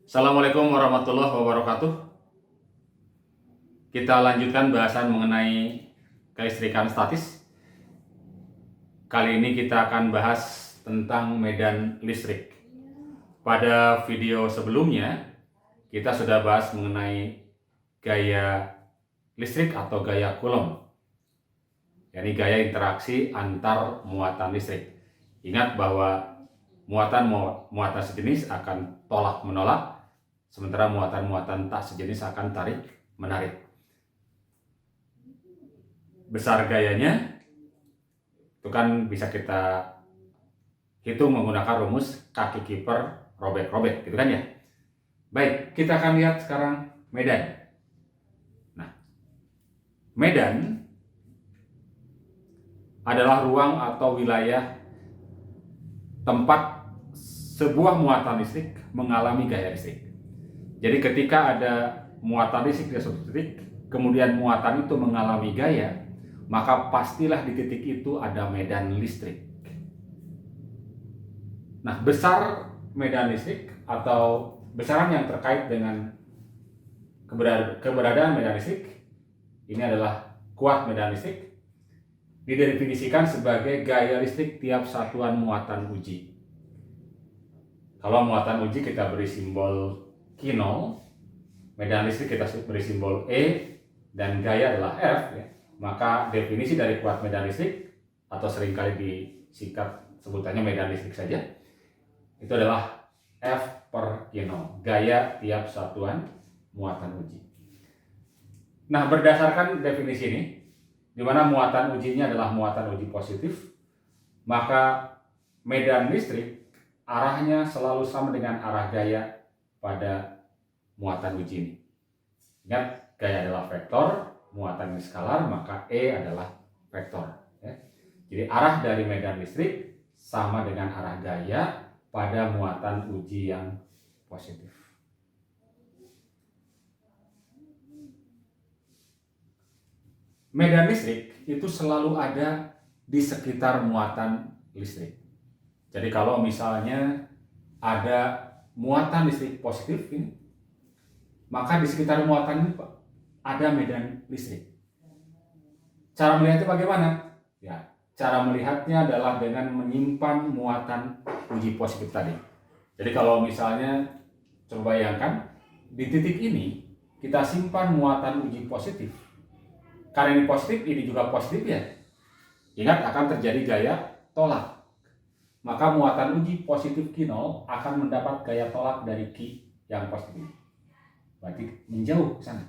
Assalamualaikum warahmatullahi wabarakatuh. Kita lanjutkan bahasan mengenai kelistrikan statis. Kali ini kita akan bahas tentang medan listrik. Pada video sebelumnya, kita sudah bahas mengenai gaya listrik atau gaya Coulomb, yakni gaya interaksi antar muatan listrik. Ingat bahwa muatan sejenis akan tolak menolak, sementara muatan-muatan tak sejenis akan tarik menarik. Besar gayanya itu kan bisa kita hitung menggunakan rumus kaki kiper robek-robek, gitu kan ya. Baik, kita akan lihat sekarang medan. Nah, medan adalah ruang atau wilayah tempat sebuah muatan listrik mengalami gaya listrik. Jadi ketika ada muatan listrik di suatu titik, kemudian muatan itu mengalami gaya, maka pastilah di titik itu ada medan listrik. Nah, besar medan listrik atau besaran yang terkait dengan keberadaan medan listrik, ini adalah kuat medan listrik, didefinisikan sebagai gaya listrik tiap satuan muatan uji. Kalau muatan uji kita beri simbol Q0, medan listrik kita beri simbol E, dan gaya adalah F, ya. Maka definisi dari kuat medan listrik, atau seringkali disingkat sebutannya medan listrik saja, itu adalah F per Q0, gaya tiap satuan muatan uji. Nah, berdasarkan definisi ini, di mana muatan ujinya adalah muatan uji positif, maka medan listrik arahnya selalu sama dengan arah gaya pada muatan uji ini. Ingat, gaya adalah vektor, muatan ini skalar, maka E adalah vektor. Ya. Jadi arah dari medan listrik sama dengan arah gaya pada muatan uji yang positif. Medan listrik itu selalu ada di sekitar muatan listrik. Jadi kalau misalnya ada muatan listrik positif ini, maka di sekitar muatan ini ada medan listrik. Cara melihatnya bagaimana? Ya, cara melihatnya adalah dengan menyimpan muatan uji positif tadi. Jadi kalau misalnya coba bayangkan di titik ini kita simpan muatan uji positif. Karena ini positif, ini juga positif ya. Ingat, akan terjadi gaya tolak. Maka muatan uji positif Q0 akan mendapat gaya tolak dari Q yang positif. Berarti menjauh ke sana.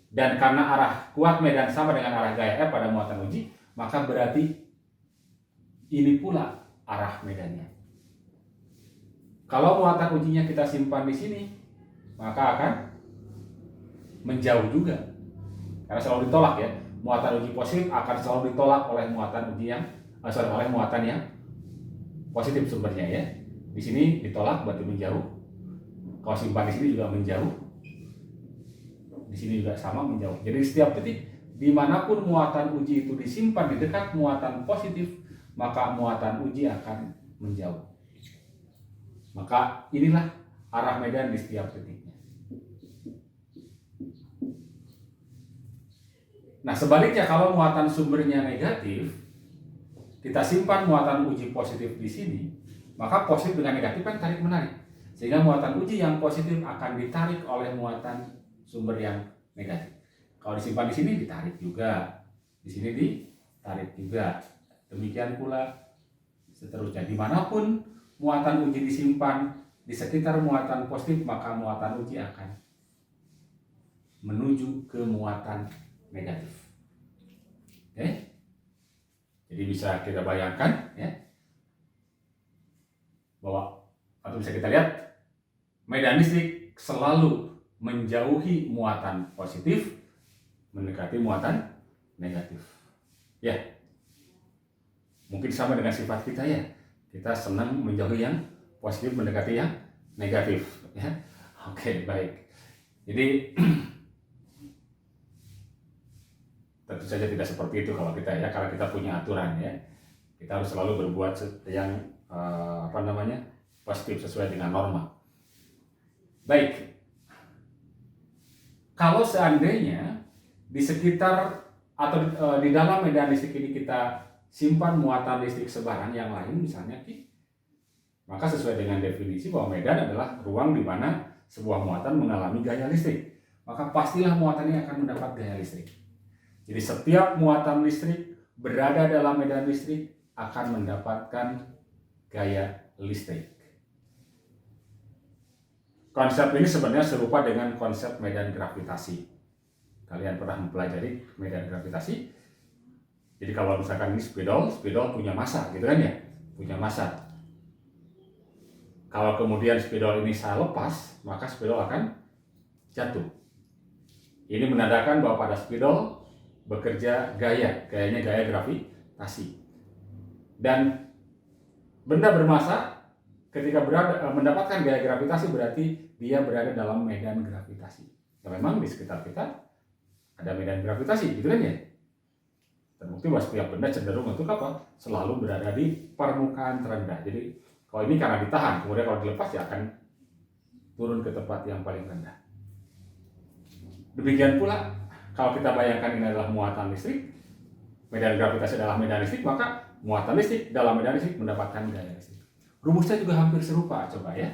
Dan karena arah kuat medan sama dengan arah gaya F pada muatan uji, maka berarti ini pula arah medannya. Kalau muatan ujinya kita simpan di sini, maka akan menjauh juga. Karena selalu ditolak ya. Muatan uji positif akan selalu ditolak oleh muatan uji yang oleh muatan yang positif sumbernya ya. Di sini ditolak berarti menjauh. Kalau simpan di sini juga menjauh. Di sini juga sama menjauh. Jadi setiap titik dimanapun muatan uji itu disimpan di dekat muatan positif, maka muatan uji akan menjauh. Maka inilah arah medan di setiap titiknya. Nah, sebaliknya kalau muatan sumbernya negatif, kita simpan muatan uji positif di sini, maka positif dengan negatif kan tarik menarik. Sehingga muatan uji yang positif akan ditarik oleh muatan sumber yang negatif. Kalau disimpan di sini ditarik juga, di sini ditarik juga. Demikian pula seterusnya. Dimanapun muatan uji disimpan di sekitar muatan positif, maka muatan uji akan menuju ke muatan negatif. Oke? Jadi bisa kita bayangkan ya, bahwa atau bisa kita lihat medan listrik selalu menjauhi muatan positif mendekati muatan negatif. Ya. Mungkin sama dengan sifat kita ya. Kita senang menjauhi yang positif mendekati yang negatif ya. Oke, baik. Jadi tentu saja tidak seperti itu kalau kita ya, karena kita punya aturan ya. Kita harus selalu berbuat yang positif sesuai dengan norma. Baik, kalau seandainya di sekitar atau di dalam medan listrik ini kita simpan muatan listrik sebaran yang lain misalnya, maka sesuai dengan definisi bahwa medan adalah ruang di mana sebuah muatan mengalami gaya listrik, maka pastilah muatan ini akan mendapat gaya listrik. Jadi setiap muatan listrik berada dalam medan listrik akan mendapatkan gaya listrik. Konsep ini sebenarnya serupa dengan konsep medan gravitasi. Kalian pernah mempelajari medan gravitasi? Jadi kalau misalkan ini spidol punya massa, gitu kan ya? Punya massa. Kalau kemudian spidol ini saya lepas, maka spidol akan jatuh. Ini menandakan bahwa pada spidol bekerja gayanya gaya gravitasi. Dan benda bermassa ketika mendapatkan gaya gravitasi berarti dia berada dalam medan gravitasi. Ya memang di sekitar kita ada medan gravitasi, gitu kan ya? Terbukti bahwa setiap benda cenderung untuk apa? Selalu berada di permukaan terendah. Jadi kalau ini karena ditahan, kemudian kalau dilepas ya akan turun ke tempat yang paling rendah. Demikian pula kalau kita bayangkan ini adalah muatan listrik, medan gravitasi adalah medan listrik, maka muatan listrik dalam medan listrik mendapatkan gaya listrik. Rumusnya juga hampir serupa, coba ya.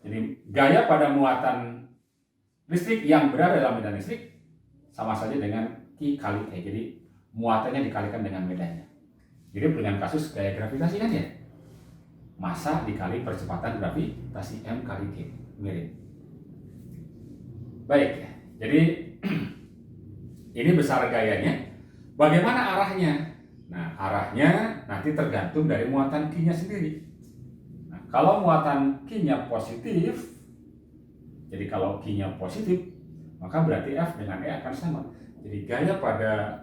Jadi gaya pada muatan listrik yang berada dalam medan listrik sama saja dengan Q kali E. Jadi muatannya dikalikan dengan medannya. Jadi dengan kasus gaya gravitasi kan ya, massa dikali percepatan gravitasi M kali G, mirip. Baik, jadi ini besar gayanya. Bagaimana arahnya? Nah, arahnya nanti tergantung dari muatan Q-nya sendiri. Nah, kalau muatan Q-nya positif, jadi kalau Q-nya positif, maka berarti F dengan E akan sama. Jadi gaya pada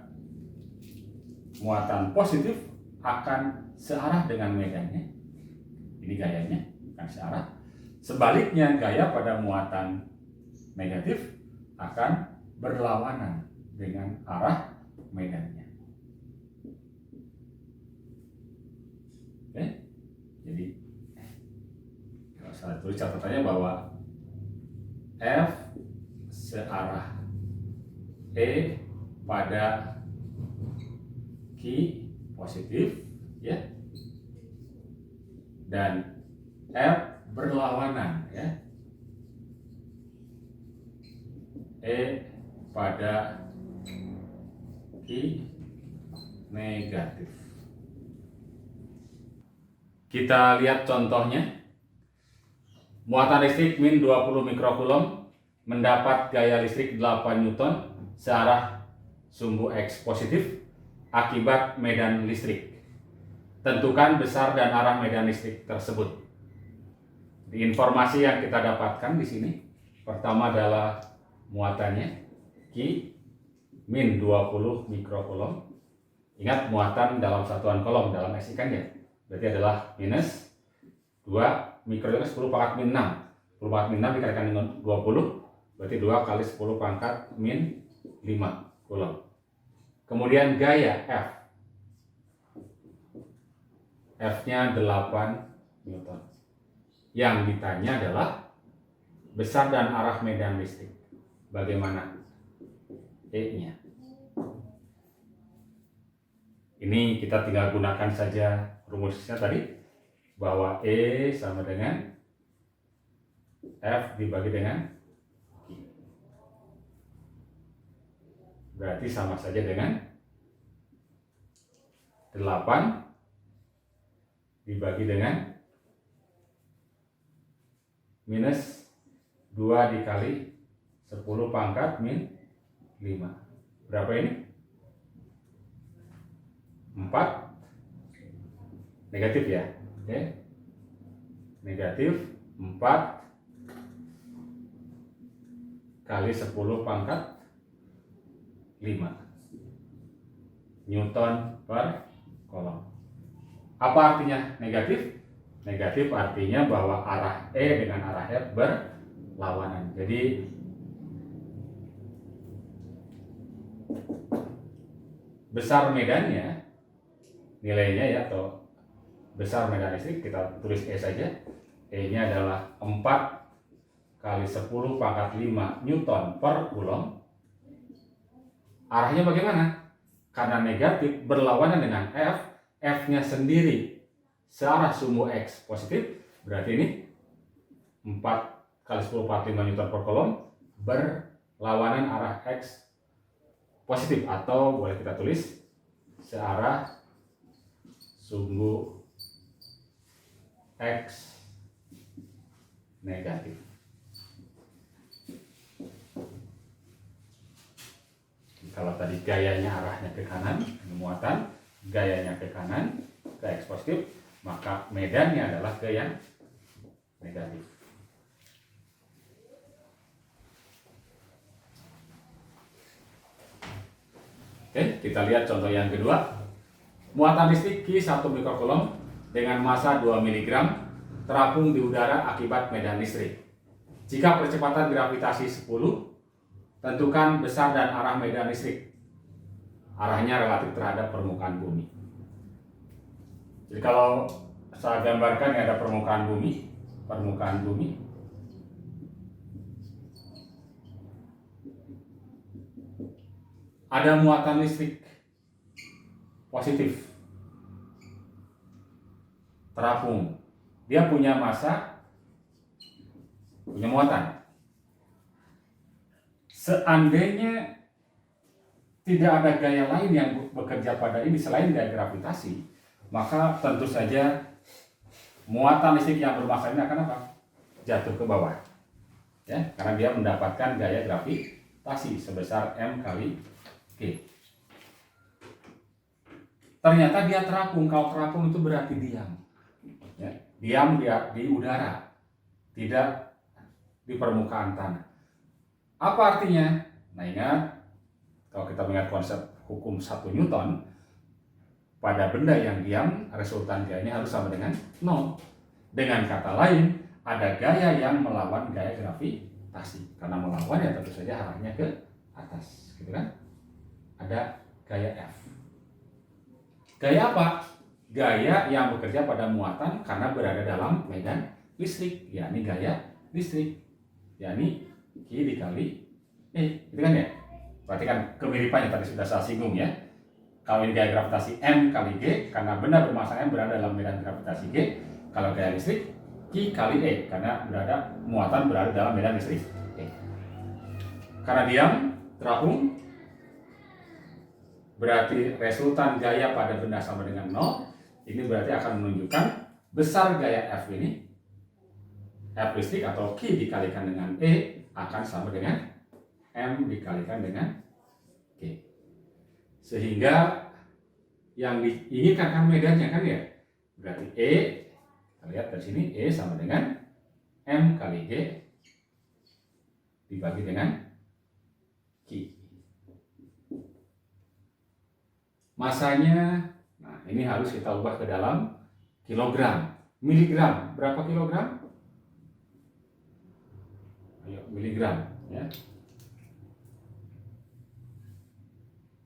muatan positif akan searah dengan medannya. Ini gayanya akan searah. Sebaliknya gaya pada muatan negatif akan berlawanan dengan arah medannya. Oke? Jadi kalau saya tulis catatannya bahwa F searah E pada Q positif, ya, dan F berlawanan, ya, E pada Q negatif. Kita lihat contohnya. Muatan listrik min 20 mikrokulom mendapat gaya listrik 8 Newton searah sumbu X positif akibat medan listrik. Tentukan besar dan arah medan listrik tersebut. Di informasi yang kita dapatkan di sini, pertama adalah muatannya Q min 20 mikrokulom. Ingat muatan dalam satuan kolom dalam SI kan ya. Berarti adalah minus 2 mikro 10 pangkat min 6. 10 pangkat min 6 dikalikan dengan 20, berarti 2 kali 10 pangkat min 5 kulom. Kemudian gaya F. F-nya 8 Newton. Yang ditanya adalah besar dan arah medan listrik. Bagaimana E-nya? Ini kita tinggal gunakan saja rumusnya tadi, bahwa E sama dengan F dibagi dengan Q. Berarti sama saja dengan 8 dibagi dengan minus 2 dikali 10 pangkat min 5. Berapa ini? 4 negatif ya. Oke. Negatif 4 kali 10 pangkat 5 Newton per kolom. Apa artinya negatif? Negatif artinya bahwa arah E dengan arah F berlawanan. Jadi besar medannya, nilainya ya, atau besar medan listrik kita tulis E saja. E nya adalah 4 kali 10 pangkat 5 Newton per Coulomb. Arahnya bagaimana? Karena negatif berlawanan dengan F-nya sendiri searah sumbu X positif, berarti ini 4 kali 10 pangkat 5 Newton per Coulomb berlawanan arah X positif, atau boleh kita tulis searah sumbu X negatif. Kalau tadi gayanya arahnya ke kanan, muatan gayanya ke kanan, ke X positif, maka medannya adalah ke yang negatif. Oke, kita lihat contoh yang kedua. Muatan listrik Q 1 mikrocoulomb dengan massa 2 mg terapung di udara akibat medan listrik. Jika percepatan gravitasi 10, tentukan besar dan arah medan listrik. Arahnya relatif terhadap permukaan bumi. Jadi kalau saya gambarkan, ada permukaan bumi. Ada muatan listrik positif terapung, dia punya massa, punya muatan. Seandainya tidak ada gaya lain yang bekerja pada ini selain gaya gravitasi, maka tentu saja muatan listrik yang bermassa ini akan apa? Jatuh ke bawah, ya, karena dia mendapatkan gaya gravitasi sebesar M kali G. Ternyata dia terapung. Kalau terapung itu berarti diam, ya, diam di udara, tidak di permukaan tanah. Apa artinya? Nah, ingat, kalau kita mengingat konsep hukum 1 Newton, pada benda yang diam, resultan gayanya harus sama dengan 0. Dengan kata lain, ada gaya yang melawan gaya gravitasi. Karena melawan, ya tentu saja arahnya ke atas, gitu kan? Ada gaya F. Gaya apa? Gaya yang bekerja pada muatan karena berada dalam medan listrik, yakni gaya listrik, yakni Q dikali E, gitu kan ya? Berarti kan kemiripannya tadi sudah saya singgung ya. Kalau ini gaya gravitasi M kali G, karena benda bermassa M berada dalam medan gravitasi G. Kalau gaya listrik, Q kali E, karena muatan berada dalam medan listrik E. Karena diam, terapung, berarti resultan gaya pada benda sama dengan 0. Ini berarti akan menunjukkan besar gaya F ini, F listrik atau Q dikalikan dengan E akan sama dengan M dikalikan dengan G. Sehingga yang diinginkan kan medannya kan ya. Berarti E, kita lihat dari sini, E sama dengan M kali G dibagi dengan Q. Masanya, nah ini harus kita ubah ke dalam kilogram, miligram. Berapa kilogram? Ayo, miligram, ya.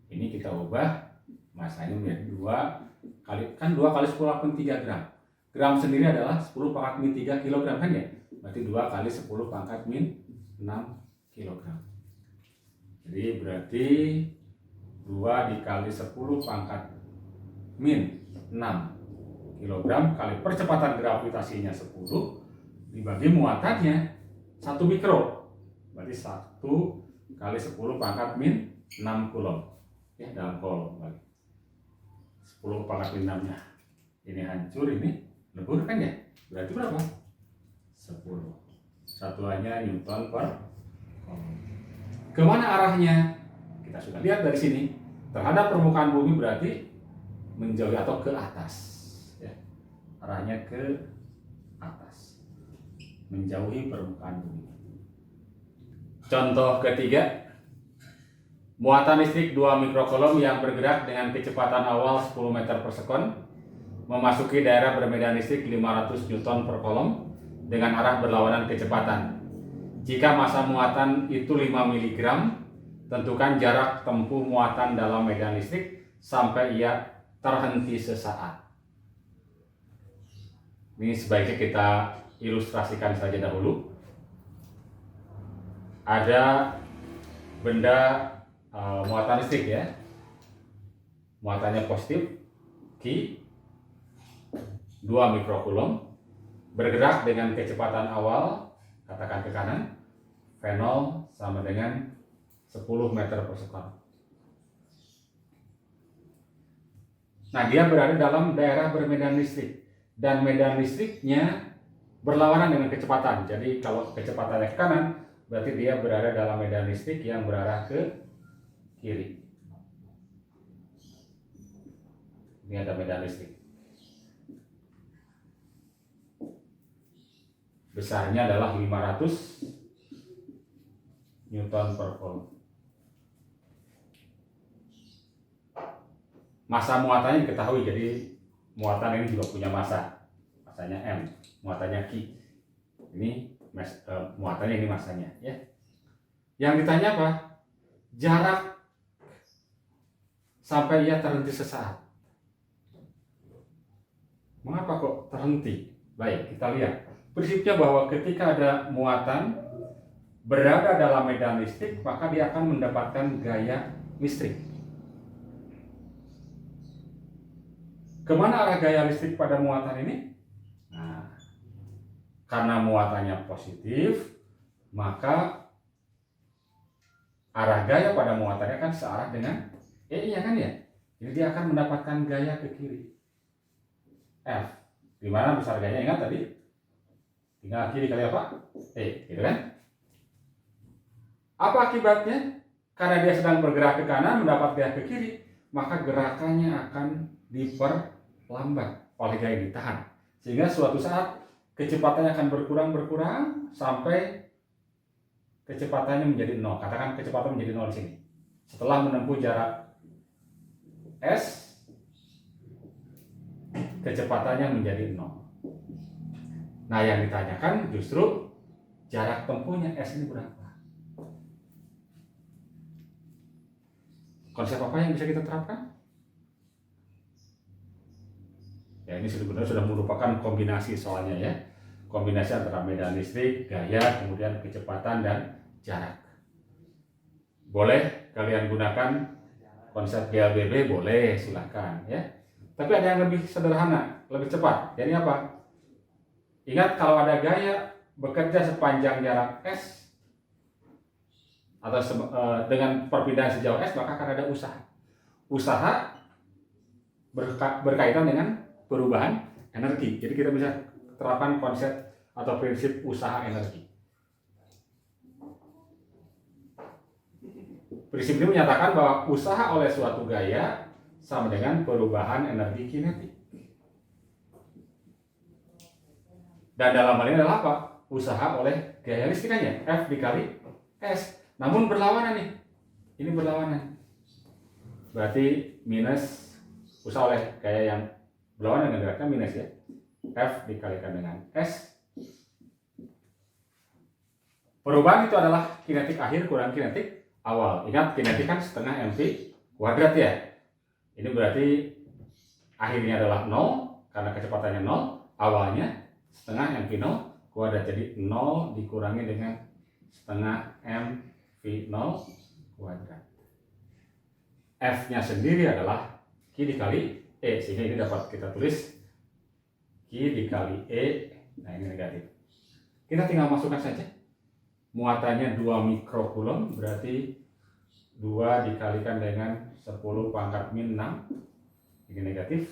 Ini kita ubah masanya menjadi 2 kali 10 pangkat 3 gram. Gram sendiri adalah 10 pangkat min 3 kilogram kan ya? Berarti 2 kali 10 pangkat min 6 kilogram. Jadi berarti 2 dikali 10 pangkat min 6 kilogram kali percepatan gravitasinya 10 dibagi muatannya 1 mikro. Berarti 1 kali 10 pangkat min 6 coulomb. Ya, dalam kolom lagi. 10 pangkat min 6-nya. Ini hancur, ini lebur kan ya? Berarti berapa? 10. Satuannya Newton per kolom. Kemana arahnya? Kita sudah lihat dari sini. Terhadap permukaan bumi berarti menjauhi atau ke atas, ya. Arahnya ke atas, menjauhi permukaan bumi. Contoh ketiga, muatan listrik 2 mikrocoulomb yang bergerak dengan kecepatan awal 10 meter per sekon memasuki daerah bermedan listrik 500 Newton per coulomb dengan arah berlawanan kecepatan. Jika massa muatan itu 5 mg, tentukan jarak tempuh muatan dalam medan listrik sampai ia terhenti sesaat. Ini sebaiknya kita ilustrasikan saja dahulu. ada benda muatan listrik ya, muatannya positif Q 2 mikrokulom, bergerak dengan kecepatan awal katakan ke kanan V0 sama dengan 10 meter per sekon. Nah, dia berada dalam daerah bermedan listrik dan medan listriknya berlawanan dengan kecepatan. Jadi kalau kecepatannya ke kanan, berarti dia berada dalam medan listrik yang berarah ke kiri. Ini ada medan listrik. Besarnya adalah 500 Newton per volt. Massa muatannya diketahui, jadi muatan ini juga punya massa. Massanya M, muatannya Q. Ini muatannya, ini massanya ya. Yang ditanya apa? Jarak sampai ia terhenti sesaat. Mengapa kok terhenti? Baik, kita lihat. Prinsipnya bahwa ketika ada muatan berada dalam medan listrik, maka dia akan mendapatkan gaya listrik. Kemana arah gaya listrik pada muatan ini? Nah, karena muatannya positif, maka arah gaya pada muatannya kan searah dengan E-nya kan ya? Jadi dia akan mendapatkan gaya ke kiri. F. Di mana besar gayanya? Ingat tadi? Tinggal kiri kali apa? E, gitu kan? Apa akibatnya? Karena dia sedang bergerak ke kanan mendapat gaya ke kiri, maka gerakannya akan diperlambat oleh gaya yang ditahan. Sehingga suatu saat kecepatannya akan berkurang sampai kecepatannya menjadi 0. Katakan kecepatan menjadi 0 di sini. Setelah menempuh jarak S, kecepatannya menjadi 0. Nah, yang ditanyakan justru jarak tempuhnya S ini berapa. Konsep apa yang bisa kita terapkan? Ya, ini sebenarnya sudah merupakan kombinasi soalnya ya. Kombinasi antara medan listrik, gaya, kemudian kecepatan dan jarak. Boleh kalian gunakan konsep GLBB, boleh, silakan ya. Tapi ada yang lebih sederhana, lebih cepat. Jadi apa? Ingat, kalau ada gaya bekerja sepanjang jarak S atau dengan perpindahan sejauh S, maka akan ada usaha. Usaha berkaitan dengan perubahan energi. Jadi kita bisa terapkan konsep atau prinsip usaha energi. Prinsip ini menyatakan bahwa usaha oleh suatu gaya sama dengan perubahan energi kinetik. Dan dalam hal ini adalah apa? Usaha oleh gaya listrikannya, F dikali S. Namun berlawanan nih. Ini berlawanan. Berarti minus usaha oleh gaya yang berlawanan dengan geraknya minus ya. F dikalikan dengan S. Perubahan itu adalah kinetik akhir kurang kinetik awal. Ingat, kinetik kan setengah mv kuadrat ya. Ini berarti akhirnya adalah 0 karena kecepatannya 0, awalnya setengah mv0 kuadrat. Jadi 0 dikurangi dengan setengah mv0 kuadrat. F-nya sendiri adalah Q dikali E, sehingga ini dapat kita tulis Q dikali E. Nah, ini negatif. Kita tinggal masukkan saja. Muatannya 2 mikrokulom, berarti 2 dikalikan dengan 10 pangkat min 6. Ini negatif.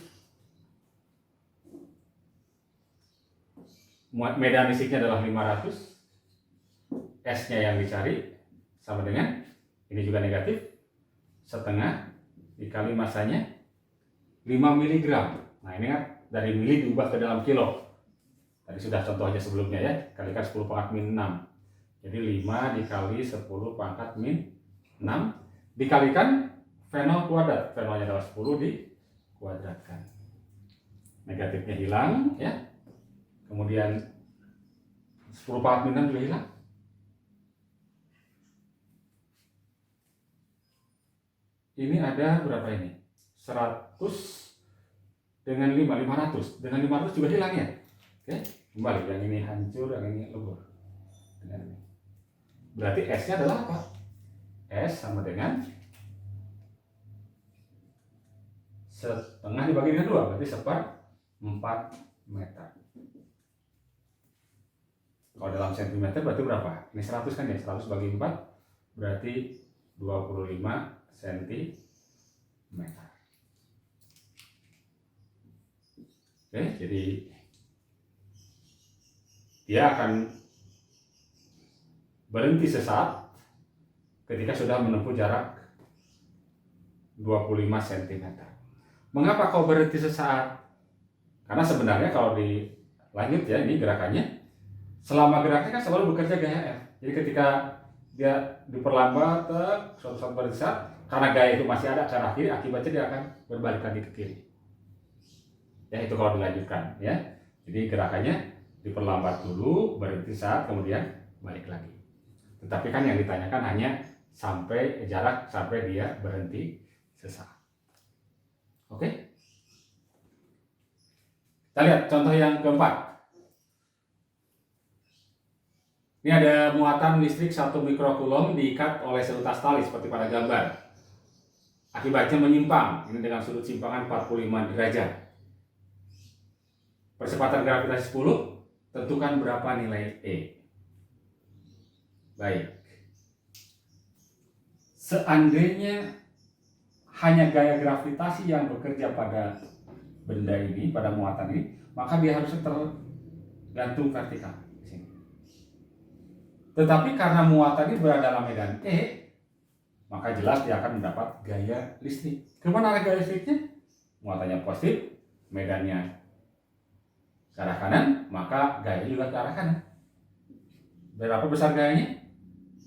Medan listriknya adalah 500. S-nya yang dicari sama dengan, ini juga negatif, setengah dikali masanya 5 mg. Nah, ini kan dari mili diubah ke dalam kilo. Tadi sudah contohnya sebelumnya ya, kalikan 10 pangkat min 6. Jadi 5 dikali 10 pangkat min 6 dikalikan V0 kuadrat. V0-nya adalah 10 dikuadratkan. Negatifnya hilang ya. Kemudian 10 pangkat min 6 juga hilang. Ini ada berapa ini? 100 dengan 500. Dengan 500 juga hilang ya. Oke, kembali, yang ini hancur, yang ini lebur. Dengan ini. Berarti S-nya adalah apa? S sama dengan setengah dibagi dengan 2, berarti 1/4 meter. Kalau dalam sentimeter berarti berapa? Ini 100 kan ya, 100 bagi 4 berarti 25 cm. Oke, jadi dia akan berhenti sesaat ketika sudah menempuh jarak 25 cm. Mengapa kau berhenti sesaat? Karena sebenarnya kalau dilanjut ya, ini gerakannya, selama geraknya kan selalu bekerja gaya F. Jadi ketika dia diperlambat, suatu saat berhenti sesaat, karena gaya itu masih ada ke arah kiri, akibatnya dia akan berbalik lagi ke kiri. Ya, itu kalau dilanjutkan ya. Jadi gerakannya diperlambat dulu, berhenti saat, kemudian balik lagi. Tetapi kan yang ditanyakan hanya sampai jarak sampai dia berhenti sesaat. Oke? Kita lihat contoh yang keempat. Ini ada muatan listrik 1 mikrokulom diikat oleh seutas tali seperti pada gambar. Akibatnya menyimpang, ini dengan sudut simpangan 45 derajat. Percepatan gravitasi 10, tentukan berapa nilai E. Baik. Seandainya hanya gaya gravitasi yang bekerja pada benda ini, pada muatan ini, maka dia harus tergantung vertikal. Tetapi karena muatan ini berada dalam medan E, maka jelas dia akan mendapat gaya listrik. Kemana arah gaya listriknya? Muatannya positif, medannya ke arah kanan, maka gaya juga ke arah kanan. Berapa besar gayanya?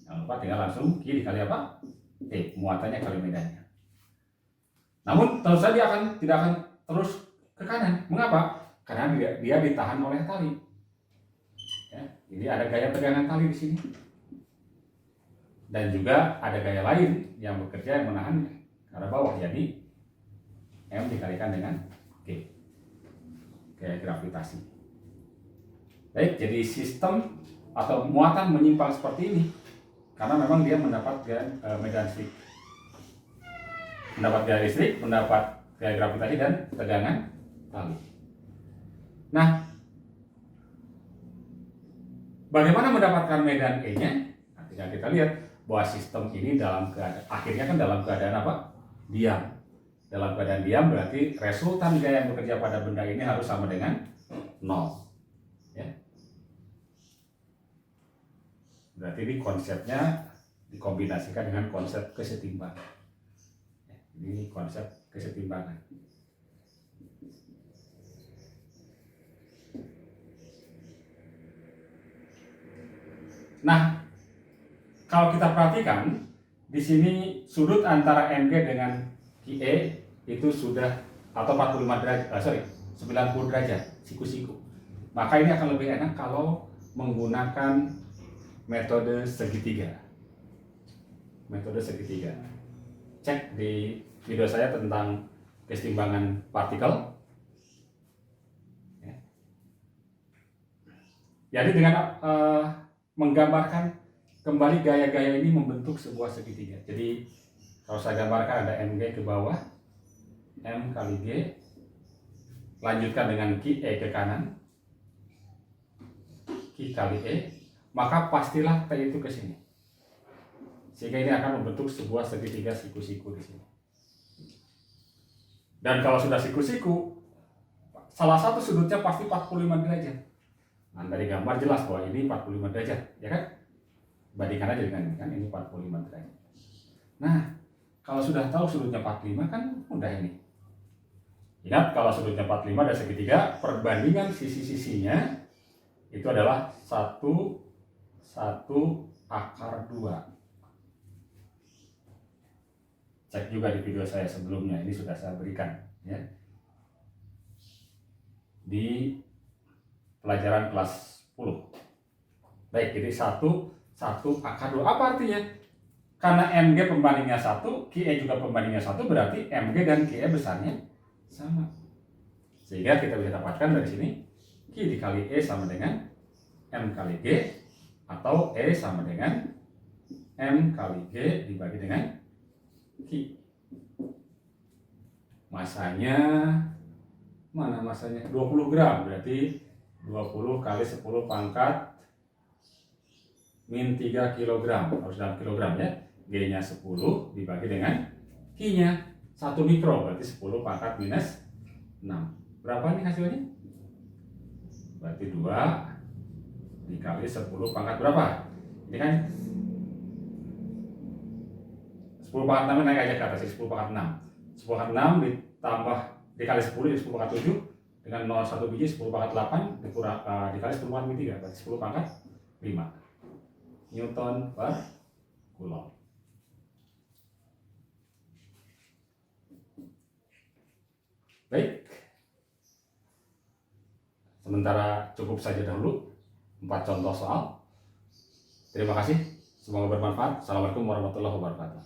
Jangan lupa tinggal langsung kiri kali apa? T, muatannya kali medannya. Namun tentu saja dia tidak akan terus ke kanan. Mengapa? Karena dia ditahan oleh tali. Ya, ini ada gaya tegangan tali di sini. Dan juga ada gaya lain yang bekerja yang menahan ke arah bawah, jadi M dikalikan dengan G, gaya gravitasi. Baik, jadi sistem atau muatan menyimpang seperti ini karena memang dia mendapat medan listrik, mendapat gaya listrik, mendapat gaya gravitasi dan tegangan tali. Nah, bagaimana mendapatkan medan E-nya? Nah, tinggal kita lihat bahwa sistem ini akhirnya kan dalam keadaan apa? Diam. Dalam keadaan diam berarti resultan gaya yang bekerja pada benda ini harus sama dengan 0. Ya. Berarti ini konsepnya dikombinasikan dengan konsep kesetimbangan. Ya, ini konsep kesetimbangan. Nah, kalau kita perhatikan di sini sudut antara MG dengan QE itu sudah atau 45 derajat, 90 derajat, siku-siku. Maka ini akan lebih enak kalau menggunakan metode segitiga. Metode segitiga. Cek di video saya tentang kesetimbangan partikel. Ya. Jadi dengan menggambarkan kembali gaya-gaya ini membentuk sebuah segitiga. Jadi kalau saya gambarkan ada MG ke bawah, M kali G, lanjutkan dengan QE ke kanan, Q kali E, maka pastilah T itu ke sini. Sehingga ini akan membentuk sebuah segitiga siku-siku di sini. Dan kalau sudah siku-siku, salah satu sudutnya pasti 45 derajat. Nah, dari gambar jelas bahwa ini 45 derajat, ya kan? Bandingkan aja dengan ini 45 derajat. Nah, kalau sudah tahu sudutnya 45 kan mudah ini. Ingat, kalau sudutnya 45 ada segitiga, perbandingan sisi-sisinya itu adalah 1 akar 2. Cek juga di video saya sebelumnya, ini sudah saya berikan ya. Di pelajaran kelas 10. Baik, jadi 1 akar 2. Apa artinya? Karena MG pembandingnya 1, QE juga pembandingnya 1, berarti MG dan QE besarnya sama. Sehingga kita bisa dapatkan dari sini Q dikali E sama dengan M kali G, atau E sama dengan M kali G dibagi dengan Q. Masanya, mana masanya? 20 gram, berarti 20 kali 10 pangkat min 3 kilogram, harus dalam kilogram ya. G-nya 10 dibagi dengan Q-nya 1 mikro, berarti 10 pangkat minus 6. Berapa nih hasilnya? Berarti 2 dikali 10 pangkat berapa? Ini kan 10 pangkat 6 naik aja ke atas, 10 pangkat 6. 10 pangkat 6 ditambah dikali 10 jadi 10 pangkat 7 dengan 0,1 biji 10 pangkat 8 dikali 10 pangkat min 3 berarti 10 pangkat 5 Newton per Coulomb. Baik, sementara cukup saja dahulu 4 contoh soal. Terima kasih, semoga bermanfaat. Assalamualaikum warahmatullahi wabarakatuh.